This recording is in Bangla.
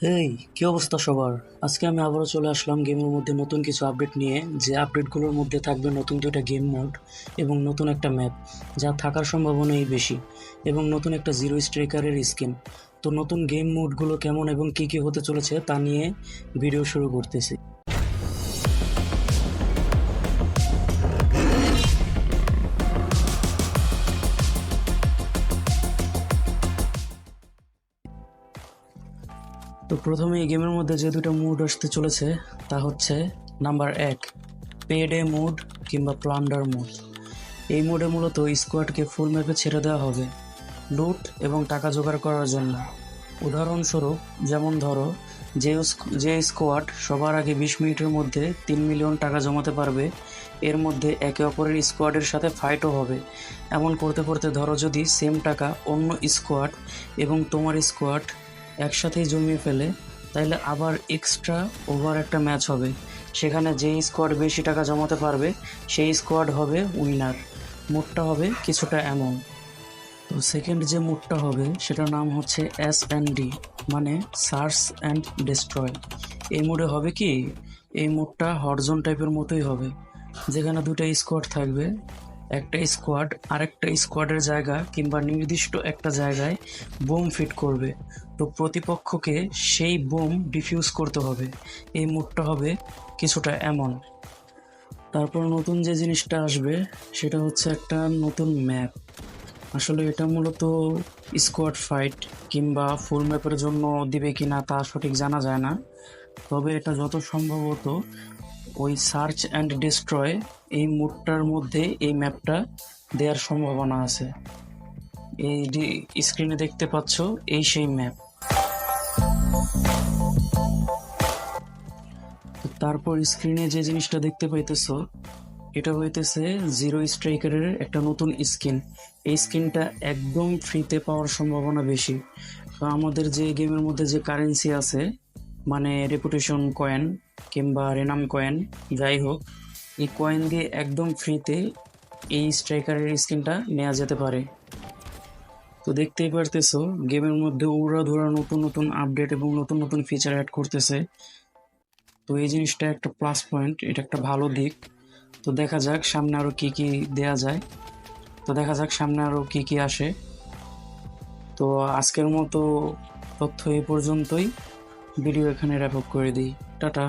হেই, কি অবস্থা সবার? আজকে আমি আবারও চলে আসলাম গেমের মধ্যে নতুন কিছু আপডেট নিয়ে। যে আপডেটগুলোর মধ্যে থাকবে নতুন দুইটা গেম মোড এবং নতুন একটা ম্যাপ, যা থাকার সম্ভাবনাই বেশি, এবং নতুন একটা জিরো স্ট্রাইকারের স্কিন। তো নতুন গেম মোডগুলো কেমন এবং কি কি হতে চলেছে তা নিয়ে ভিডিও শুরু করতেছি। তো প্রথমে এই গেমের মধ্যে যে দুটো মুড আসতে চলেছে তা হচ্ছে নাম্বার 1, পেডে মুড কিংবা প্লান্ডার মুড। এই মোডে মূলত স্কোয়াডকে ফুল ম্যাপে ছেড়ে দেওয়া হবে লুট এবং টাকা জোগাড় করার জন্য। উদাহরণস্বরূপ, যেমন ধরো, যে স্কোয়াড সবার আগে 20 মিনিটের মধ্যে 3 মিলিয়ন টাকা জমাতে পারবে, এর মধ্যে একে অপরের স্কোয়াডের সাথে ফাইটও হবে। এমন করতে করতে ধরো যদি সেম টাকা অন্য স্কোয়াড এবং তোমার স্কোয়াড একসাথেই জমিয়ে ফেলে, তাইলে আবার এক্সট্রা ওভার একটা ম্যাচ হবে। সেখানে যেই স্কোয়াড বেশি টাকা জমাতে পারবে সেই স্কোয়াড হবে উইনার। মোডটা হবে কিছুটা এমন। তো সেকেন্ড যে মোডটা হবে সেটার নাম হচ্ছে S&D, মানে সার্চ অ্যান্ড ডেস্ট্রয়। এই মোডে হবে কি, এই মোডটা হরজন টাইপের মতোই হবে, যেখানে দুটো স্কোয়াড থাকবে। একটা স্কোয়াড আরেকটা স্কোয়াডের জায়গা কিংবা নির্দিষ্ট একটা জায়গায় বোম ফিট করবে। তো প্রতিপক্ষকে সেই বোম ডিফিউজ করতে হবে। এই মোডটা হবে কিছুটা এমন। তারপর নতুন যে জিনিসটা আসবে সেটা হচ্ছে একটা নতুন ম্যাপ। আসলে এটা মূলত স্কোয়াড ফাইট কিংবা ফুল ম্যাপের জন্য দিবে কিনা তা সঠিক জানা যায় না। তবে এটা যত সম্ভবত ওই সার্চ অ্যান্ড ডিস্ট্রয় এই মোডটার মধ্যে এই ম্যাপটা দেওয়ার সম্ভাবনা আছে। এই যে স্ক্রিনে দেখতে পাচ্ছ, এই সেই ম্যাপ। তারপর স্ক্রিনে যে জিনিসটা দেখতে পাইতেছো এটা হইতেছে জিরো স্ট্রাইকারের একটা নতুন স্কিন। এই স্কিনটা একদম ফ্রিতে পাওয়ার সম্ভাবনা বেশি। তো আমাদের যে গেমের মধ্যে যে কারেন্সি আছে, মানে রেপুটেশন কয়েন কিংবা রেনাম কয়েন, যাই হোক, এই কয়েন দিয়ে একদম ফ্রিতে এই স্ট্রাইকারের স্কিনটা নেওয়া যেতে পারে। তো দেখতেই পারতেছো গেমের মধ্যে উড়াধুরা নতুন নতুন আপডেট এবং নতুন নতুন ফিচার অ্যাড করতেছে। তো এই জিনিসটা একটা প্লাস পয়েন্ট, এটা একটা ভালো দিক। তো দেখা যাক সামনে আরো কি কি দেয়া যায়। তো দেখা যাক সামনে আরো কি কি আসে। তো আজকের মতো তথ্য এই পর্যন্তই। ভিডিও এখানে র্যাপ আপ করে দিই। টাটা।